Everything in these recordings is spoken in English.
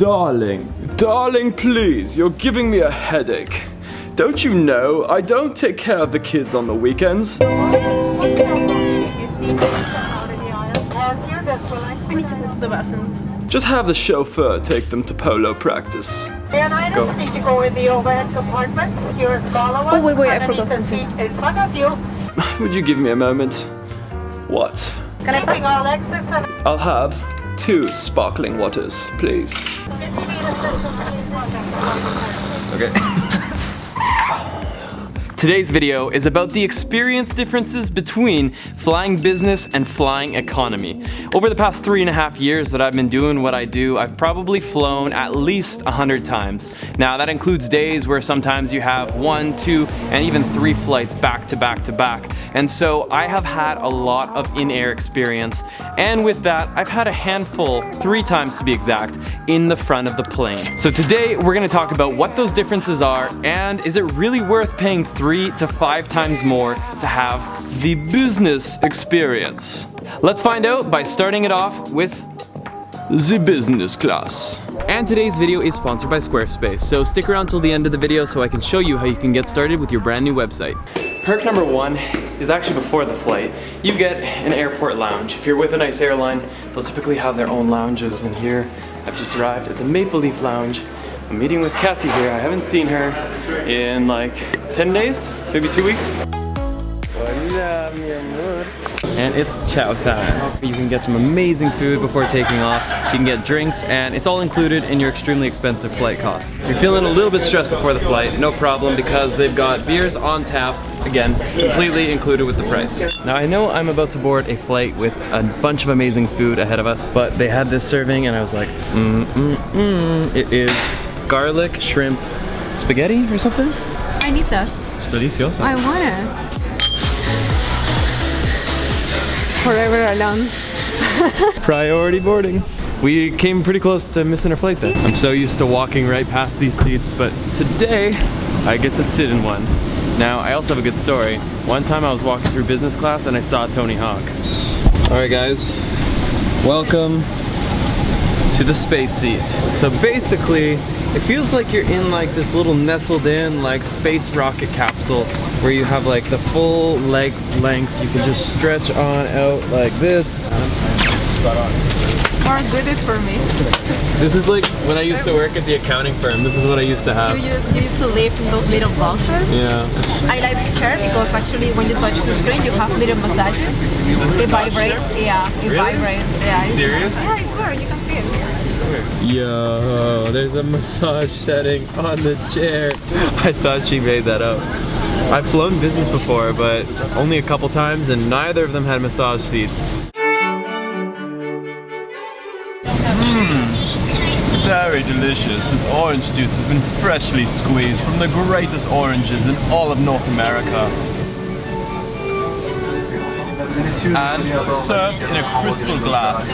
Darling, darling, please, you're giving me a headache. Don't you know I don't take care of the kids on the weekends? I need to go to the bathroom. Just have the chauffeur take them to polo practice. And I Go. need to go in the overhead compartment. You're a smaller one. Oh, wait, I underneath forgot the something. seat in front of you. Would you give me a moment? What? Can I Keeping pass? all exits. I'll have 2 sparkling waters, please. Okay. Today's video is about the experience differences between flying business and flying economy. Over the past 3.5 years that I've been doing what I do, I've probably flown at least 100 times. Now that includes days where sometimes you have 1, 2, and even 3 flights back to back to back. And so I have had a lot of in-air experience, and with that, I've had a handful, 3 times to be exact, in the front of the plane. So today we're gonna talk about what those differences are, and is it really worth paying 3 to 5 times more to have the business experience? Let's find out by starting it off with the business class. And today's video is sponsored by Squarespace, so stick around till the end of the video so I can show you how you can get started with your brand new website. Perk number 1 is actually before the flight. You get an airport lounge. If you're with a nice airline, they'll typically have their own lounges, and here I've just arrived at the Maple Leaf Lounge. I'm meeting with Kathy here. I haven't seen her in like 10 days, maybe 2 weeks. And it's chow time. You can get some amazing food before taking off. You can get drinks, and it's all included in your extremely expensive flight costs. If you're feeling a little bit stressed before the flight, no problem, because they've got beers on tap, again, completely included with the price. Now I know I'm about to board a flight with a bunch of amazing food ahead of us, but they had this serving and I was like, It is garlic shrimp spaghetti or something? I need that. It's delicioso. I want it. Forever alone. Priority boarding. We came pretty close to missing our flight then. I'm so used to walking right past these seats, but today I get to sit in one. Now I also have a good story. One time I was walking through business class and I saw Tony Hawk. Alright guys, welcome to the space seat. So basically, it feels like you're in like this little nestled in like space rocket capsule where you have like the full leg length. You can just stretch on out like this. More goodies for me. This is like when I used to work at the accounting firm. This is what I used to have. You used to live in those little boxes. Yeah. I like this chair because actually when you touch the screen you have little massages. It vibrates. Yeah, it vibrates. Yeah. Serious? Yeah, I swear, you can see it. Yo, there's a massage setting on the chair. I thought she made that up. I've flown business before, but only a couple times, and neither of them had massage seats. Very delicious. This orange juice has been freshly squeezed from the greatest oranges in all of North America. And served in a crystal glass.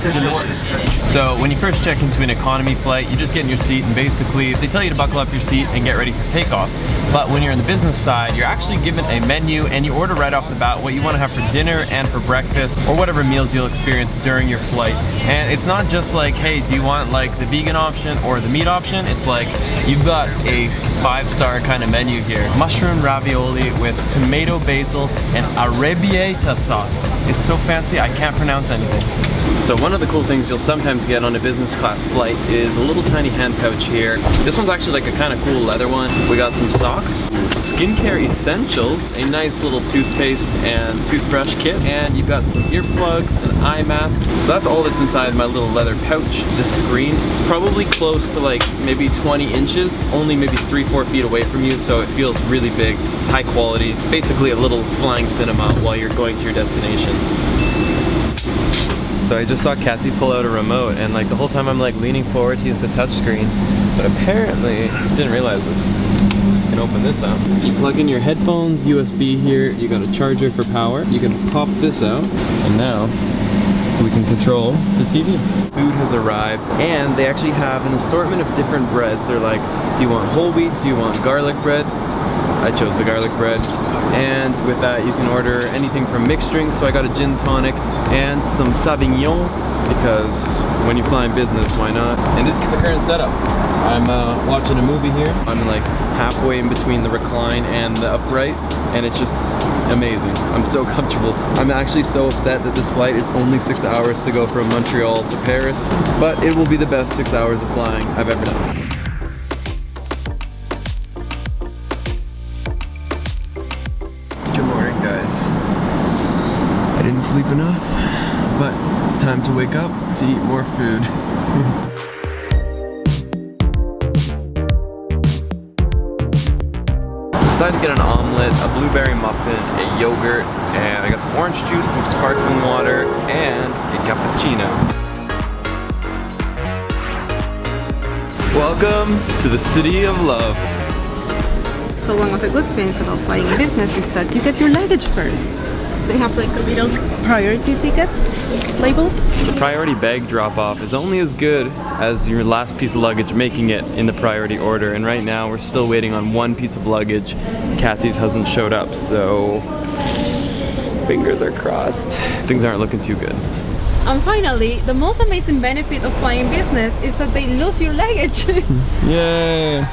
Delicious. So when you first check into an economy flight, you just get in your seat and basically they tell you to buckle up your seat and get ready for takeoff. But when you're in the business side, you're actually given a menu and you order right off the bat what you want to have for dinner and for breakfast, or whatever meals you'll experience during your flight. And it's not just like, hey, do you want like the vegan option or the meat option? It's like, you've got a 5-star kind of menu here. Mushroom ravioli with tomato basil and arrabbiata sauce. It's so fancy, I can't pronounce anything. So one of the cool things you'll sometimes get on a business class flight is a little tiny hand pouch here. This one's actually like a kind of cool leather one. We got some socks, skincare essentials, a nice little toothpaste and toothbrush kit, and you've got some earplugs, an eye mask. So that's all that's inside my little leather pouch. The screen, it's probably close to like maybe 20 inches, only maybe 3-4 feet away from you, so it feels really big, high quality, basically a little flying cinema while you're going to your destination. So I just saw Kathy pull out a remote, and like the whole time I'm like leaning forward to use the touch screen, but apparently, didn't realize this. You can open this up. You plug in your headphones, USB here, you got a charger for power. You can pop this out, and now we can control the TV. Food has arrived, and they actually have an assortment of different breads. They're like, do you want whole wheat? Do you want garlic bread? I chose the garlic bread. And with that, you can order anything from mixed drinks. So I got a gin tonic and some Sauvignon, because when you fly in business, why not? And this is the current setup. I'm watching a movie here. I'm like halfway in between the recline and the upright, and it's just amazing. I'm so comfortable. I'm actually so upset that this flight is only 6 hours to go from Montreal to Paris, but it will be the best 6 hours of flying I've ever done. Good morning, guys. I didn't sleep enough, but it's time to wake up to eat more food. Decided to get an omelet, a blueberry muffin, a yogurt, and I got some orange juice, some sparkling water, and a cappuccino. Welcome to the city of love. So one of the good things about flying business is that you get your luggage first. They have like a little priority ticket label. The priority bag drop-off is only as good as your last piece of luggage making it in the priority order, and right now we're still waiting on one piece of luggage. Kathy's hasn't showed up, so fingers are crossed. Things aren't looking too good. And finally, the most amazing benefit of flying business is that they lose your luggage. Yay!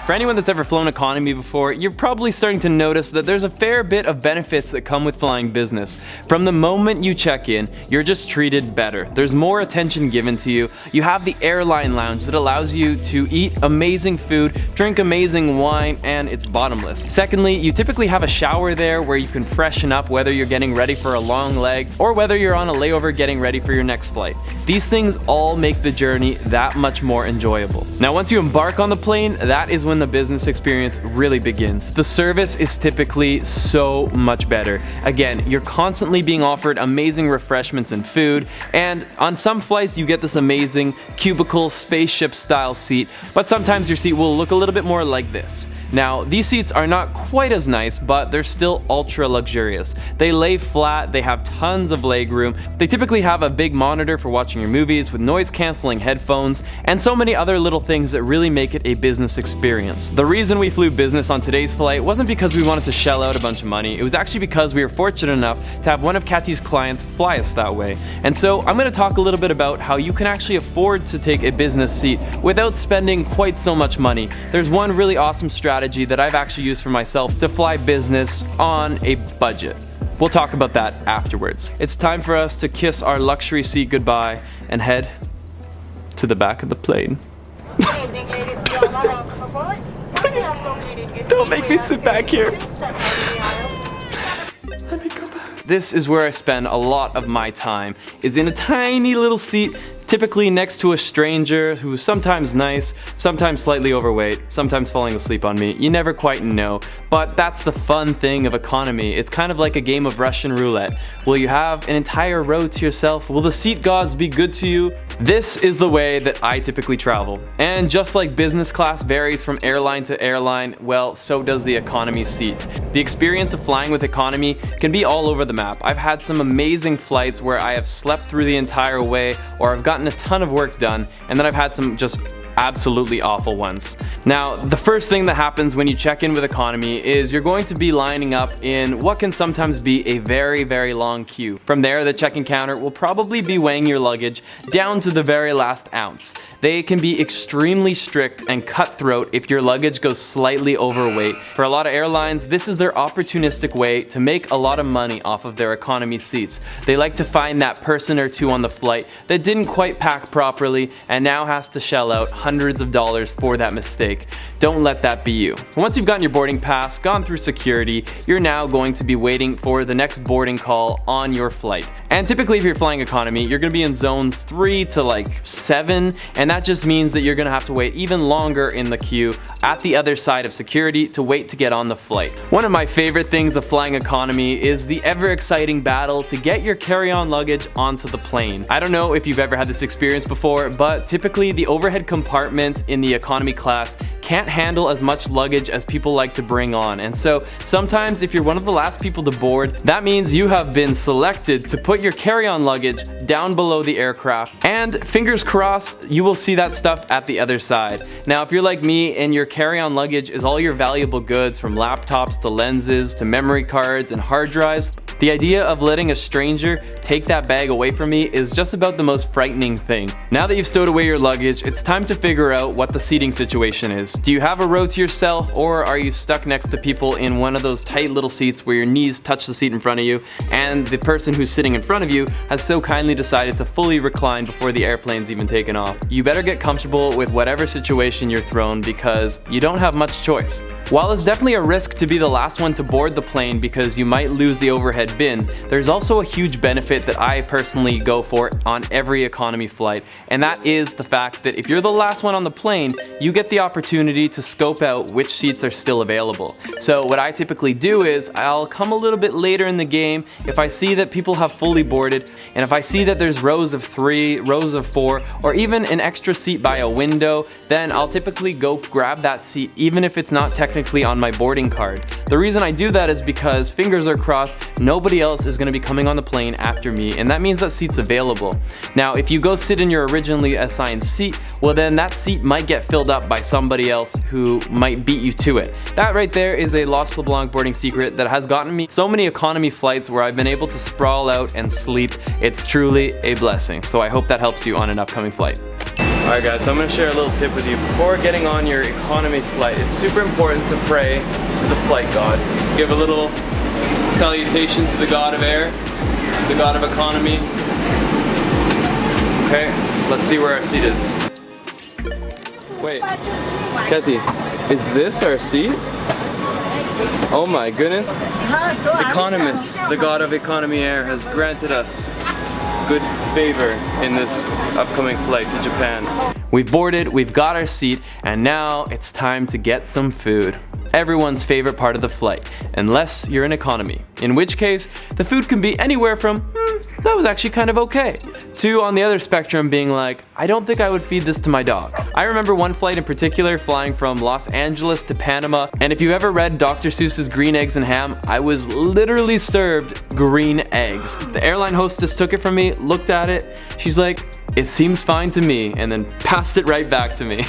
For anyone that's ever flown economy before, you're probably starting to notice that there's a fair bit of benefits that come with flying business. From the moment you check in, you're just treated better. There's more attention given to you. You have the airline lounge that allows you to eat amazing food, drink amazing wine, and it's bottomless. Secondly, you typically have a shower there where you can freshen up, whether you're getting ready for a long leg or whether you're on a layover getting ready for your next flight. These things all make the journey that much more enjoyable. Now, once you embark on the plane, that is when the business experience really begins. The service is typically so much better. Again, you're constantly being offered amazing refreshments and food, and on some flights you get this amazing cubicle spaceship style seat, but sometimes your seat will look a little bit more like this. Now, these seats are not quite as nice, but they're still ultra luxurious. They lay flat, they have tons of leg room, they typically have a big monitor for watching your movies with noise cancelling headphones, and so many other little things that really make it a business experience. The reason we flew business on today's flight wasn't because we wanted to shell out a bunch of money, it was actually because we were fortunate enough to have one of Kathy's clients fly us that way. And so I'm going to talk a little bit about how you can actually afford to take a business seat without spending quite so much money. There's one really awesome strategy that I've actually used for myself to fly business on a budget. We'll talk about that afterwards. It's time for us to kiss our luxury seat goodbye and head to the back of the plane. Please, don't make me sit back here. Let me go back. This is where I spend a lot of my time, is in a tiny little seat, typically next to a stranger who's sometimes nice, sometimes slightly overweight, sometimes falling asleep on me. You never quite know, but that's the fun thing of economy. It's kind of like a game of Russian roulette. Will you have an entire row to yourself? Will the seat gods be good to you? This is the way that I typically travel. And just like business class varies from airline to airline, well, so does the economy seat. The experience of flying with economy can be all over the map. I've had some amazing flights where I have slept through the entire way, or I've gotten a ton of work done, and then I've had some just absolutely awful ones. Now, the first thing that happens when you check in with economy is you're going to be lining up in what can sometimes be a very, very long queue. From there, the check-in counter will probably be weighing your luggage down to the very last ounce. They can be extremely strict and cutthroat if your luggage goes slightly overweight. For a lot of airlines, this is their opportunistic way to make a lot of money off of their economy seats. They like to find that person or two on the flight that didn't quite pack properly and now has to shell out hundreds of dollars for that mistake. Don't let that be you. Once you've gotten your boarding pass, gone through security, you're now going to be waiting for the next boarding call on your flight. And typically if you're flying economy, you're going to be in zones 3 to like 7, and that just means that you're going to have to wait even longer in the queue at the other side of security to wait to get on the flight. One of my favorite things of flying economy is the ever exciting battle to get your carry-on luggage onto the plane. I don't know if you've ever had this experience before, but typically the overhead compartment compartments in the economy class can't handle as much luggage as people like to bring on, and so sometimes if you're one of the last people to board, that means you have been selected to put your carry-on luggage down below the aircraft, and fingers crossed you will see that stuff at the other side. Now if you're like me and your carry-on luggage is all your valuable goods from laptops to lenses to memory cards and hard drives, the idea of letting a stranger take that bag away from me is just about the most frightening thing. Now that you've stowed away your luggage, it's time to figure out what the seating situation is. Do you have a row to yourself, or are you stuck next to people in one of those tight little seats where your knees touch the seat in front of you and the person who's sitting in front of you has so kindly decided to fully recline before the airplane's even taken off? You better get comfortable with whatever situation you're thrown because you don't have much choice. While it's definitely a risk to be the last one to board the plane because you might lose the overhead bin, there's also a huge benefit that I personally go for on every economy flight, and that is the fact that if you're the last one on the plane, you get the opportunity to scope out which seats are still available. So what I typically do is I'll come a little bit later in the game if I see that people have fully boarded, and if I see that there's rows of 3, rows of 4, or even an extra seat by a window, then I'll typically go grab that seat even if it's not technically on my boarding card. The reason I do that is because, fingers are crossed, nobody else is going to be coming on the plane after me, and that means that seat's available. Now if you go sit in your originally assigned seat, well then that seat might get filled up by somebody else who might beat you to it. That right there is a Los LeBlanc boarding secret that has gotten me so many economy flights where I've been able to sprawl out and sleep. It's truly a blessing, so I hope that helps you on an upcoming flight. Alright guys, so I'm going to share a little tip with you. Before getting on your economy flight, it's super important to pray to the flight god. Give a little salutation to the god of air, the god of economy. Okay, let's see where our seat is. Wait, Kathy, is this our seat? Oh my goodness. Economist, the god of economy air, has granted us good favor in this upcoming flight to Japan. We've boarded, we've got our seat, and now it's time to get some food. Everyone's favorite part of the flight, unless you're in economy, in which case the food can be anywhere from that was actually kind of okay, to on the other spectrum being like, I don't think I would feed this to my dog. I remember one flight in particular flying from Los Angeles to Panama, and if you've ever read Dr. Seuss's Green Eggs and Ham, I was literally served green eggs. The airline hostess took it from me, looked at it, she's like, it seems fine to me, and then passed it right back to me.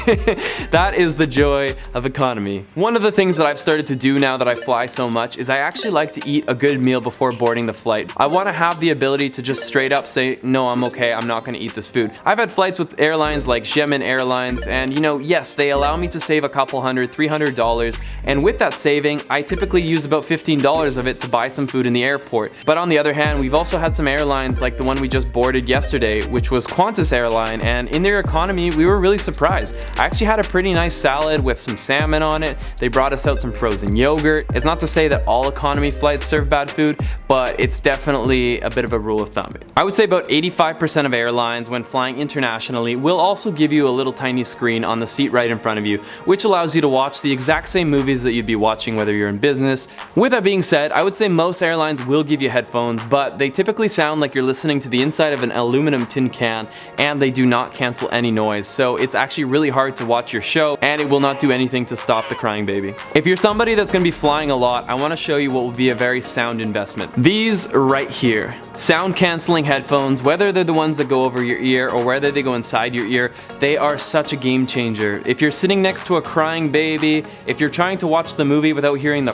That is the joy of economy. One of the things that I've started to do now that I fly so much is I actually like to eat a good meal before boarding the flight. I want to have the ability to just straight up say, no, I'm okay, I'm not going to eat this food. I've had flights with airlines like Xiamen Airlines, and you know, yes, they allow me to save a couple $100, $300, and with that saving, I typically use about $15 of it to buy some food in the airport. But on the other hand, we've also had some airlines like the one we just boarded yesterday, which was Qantas airline, and in their economy we were really surprised. I actually had a pretty nice salad with some salmon on it. They brought us out some frozen yogurt. It's not to say that all economy flights serve bad food, but it's definitely a bit of a rule of thumb. I would say about 85% of airlines when flying internationally will also give you a little tiny screen on the seat right in front of you, which allows you to watch the exact same movies that you'd be watching whether you're in business. With that being said, I would say most airlines will give you headphones, but they typically sound like you're listening to the inside of an aluminum tin can, and they do not cancel any noise, so it's actually really hard to watch your show, and it will not do anything to stop the crying baby. If you're somebody that's going to be flying a lot, I want to show you what will be a very sound investment. These right here. Sound canceling headphones, whether they're the ones that go over your ear or whether they go inside your ear, they are such a game changer. If you're sitting next to a crying baby, if you're trying to watch the movie without hearing the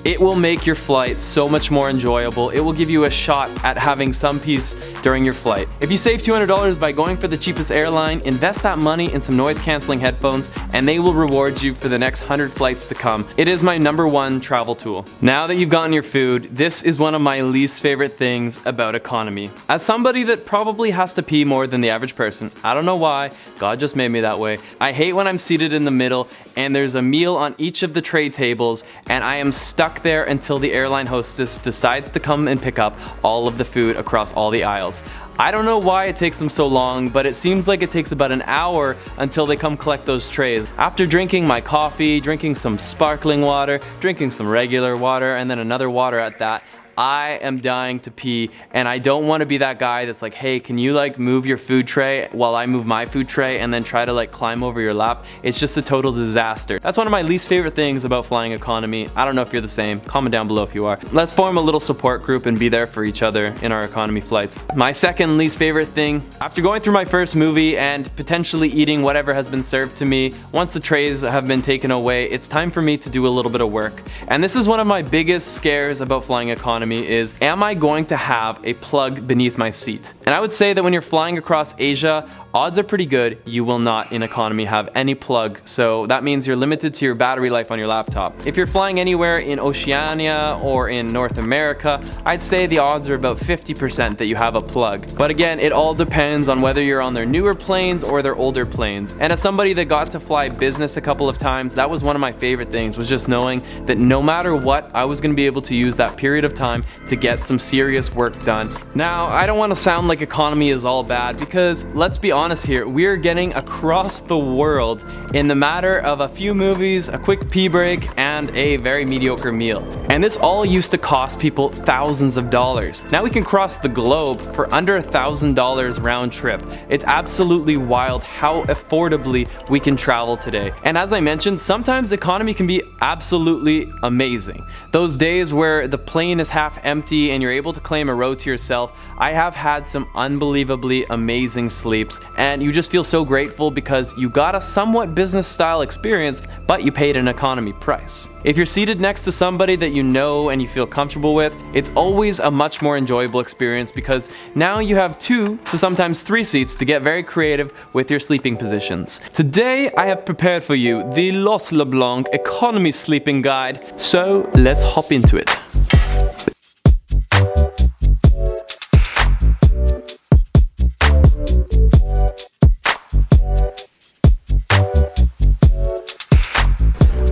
it will make your flight so much more enjoyable. It will give you a shot at having some peace during your flight. If you save $200 by going for the cheapest airline, invest that money in some noise canceling headphones and they will reward you for the next 100 flights to come. It is my #1 travel tool. Now that you've gotten your food, this is one of my least favorite things about economy. As somebody that probably has to pee more than the average person, I don't know why, God just made me that way. I hate when I'm seated in the middle and there's a meal on each of the tray tables and I am stuck there until the airline hostess decides to come and pick up all of the food across all the aisles. I don't know why it takes them so long, but it seems like it takes about an hour until they come collect those trays. After drinking my coffee, drinking some sparkling water, drinking some regular water, and then another water at that, I am dying to pee, and I don't want to be that guy that's like, hey, can you like move your food tray while I move my food tray and then try to like climb over your lap? It's just a total disaster. That's one of my least favorite things about flying economy. I don't know if you're the same. Comment down below if you are. Let's form a little support group and be there for each other in our economy flights. My second least favorite thing, after going through my first movie and potentially eating whatever has been served to me, once the trays have been taken away, it's time for me to do a little bit of work. And this is one of my biggest scares about flying economy is, am I going to have a plug beneath my seat? And I would say that when you're flying across Asia, odds are pretty good you will not in economy have any plug, so that means you're limited to your battery life on your laptop. If you're flying anywhere in Oceania or in North America, I'd say the odds are about 50% that you have a plug. But again, it all depends on whether you're on their newer planes or their older planes. And as somebody that got to fly business a couple of times, that was one of my favorite things, was just knowing that no matter what, I was going to be able to use that period of time to get some serious work done. Now, I don't want to sound like economy is all bad, because let's be honest here, we're getting across the world in the matter of a few movies, a quick pee break, and a very mediocre meal. And this all used to cost people thousands of dollars. Now we can cross the globe for under $1,000 round trip. It's absolutely wild how affordably we can travel today. And as I mentioned, sometimes economy can be absolutely amazing. Those days where the plane is half empty and you're able to claim a row to yourself, I have had some unbelievably amazing sleeps, and you just feel so grateful because you got a somewhat business style experience, but you paid an economy price. If you're seated next to somebody that you know and you feel comfortable with, it's always a much more enjoyable experience because now you have 2 to sometimes 3 seats to get very creative with your sleeping positions. Today I have prepared for you the Los LeBlanc Economy Sleeping Guide, so let's hop into it.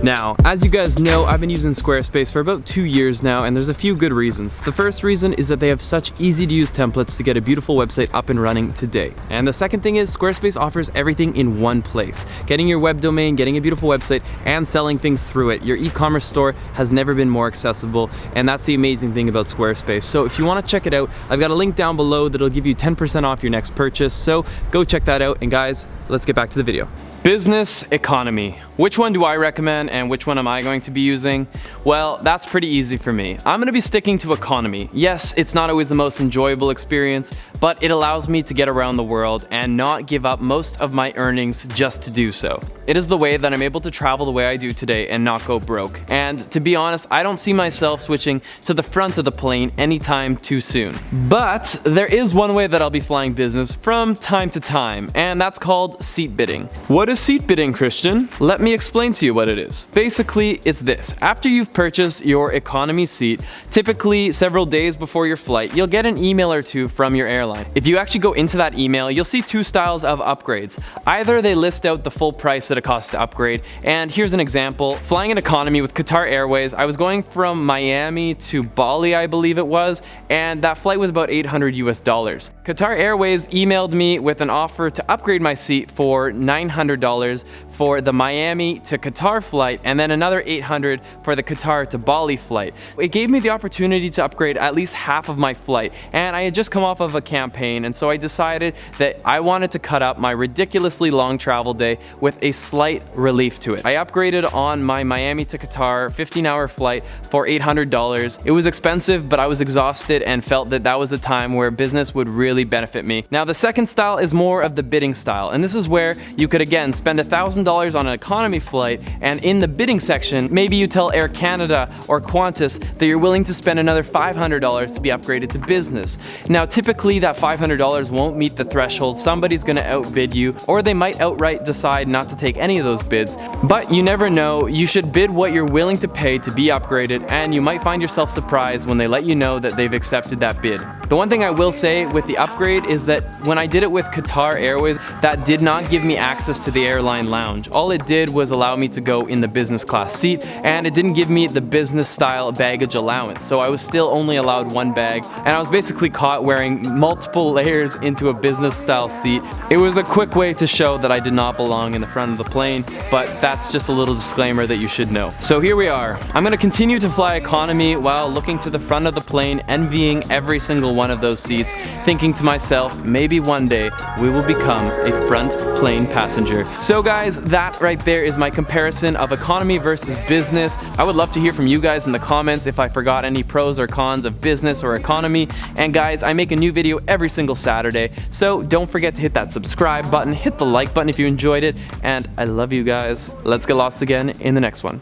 Now, as you guys know, I've been using Squarespace for about 2 years now, and there's a few good reasons. The first reason is that they have such easy to use templates to get a beautiful website up and running today. And the second thing is Squarespace offers everything in one place. Getting your web domain, getting a beautiful website, and selling things through it. Your e-commerce store has never been more accessible, and that's the amazing thing about Squarespace. So if you want to check it out, I've got a link down below that'll give you 10% off your next purchase, so go check that out. And guys, let's get back to the video. Business, economy. Which one do I recommend and which one am I going to be using? Well, that's pretty easy for me. I'm going to be sticking to economy. Yes, it's not always the most enjoyable experience, but it allows me to get around the world and not give up most of my earnings just to do so. It is the way that I'm able to travel the way I do today and not go broke. And to be honest, I don't see myself switching to the front of the plane anytime too soon. But there is one way that I'll be flying business from time to time, and that's called seat bidding. What is seat bidding, Christian? Let me explain to you what it is. Basically, it's this. After you've purchased your economy seat, typically several days before your flight, you'll get an email or two from your airline. If you actually go into that email, you'll see 2 styles of upgrades. Either they list out the full price that it costs to upgrade, and here's an example. Flying in economy with Qatar Airways, I was going from Miami to Bali, I believe it was, and that flight was about $800 US. Qatar Airways emailed me with an offer to upgrade my seat for $900 for the Miami to Qatar flight, and then another $800 for the Qatar to Bali flight. It gave me the opportunity to upgrade at least half of my flight, and I had just come off of a campaign, and so I decided that I wanted to cut up my ridiculously long travel day with a slight relief to it. I upgraded on my Miami to Qatar 15-hour flight for $800. It was expensive, but I was exhausted and felt that that was a time where business would really benefit me. Now, the second style is more of the bidding style, and this is where you could again spend $1,000 on an economy flight, and in the bidding section, maybe you tell Air Canada or Qantas that you're willing to spend another $500 to be upgraded to business. Now, typically that $500 won't meet the threshold. Somebody's gonna outbid you, or they might outright decide not to take any of those bids. But you never know. You should bid what you're willing to pay to be upgraded, and you might find yourself surprised when they let you know that they've accepted that bid. The one thing I will say with the upgrade is that when I did it with Qatar Airways, that did not give me access to the airline lounge. lounge. All it did was allow me to go in the business class seat, and it didn't give me the business style baggage allowance. So I was still only allowed one bag, and I was basically caught wearing multiple layers into a business style seat. It was a quick way to show that I did not belong in the front of the plane, but that's just a little disclaimer that you should know. So here we are. I'm gonna continue to fly economy while looking to the front of the plane, envying every single one of those seats, thinking to myself, maybe one day we will become a front plane passenger. So guys, that right there is my comparison of economy versus business. I would love to hear from you guys in the comments if I forgot any pros or cons of business or economy. And guys, I make a new video every single Saturday, so don't forget to hit that subscribe button, hit the like button if you enjoyed it, and I love you guys. Let's get lost again in the next one.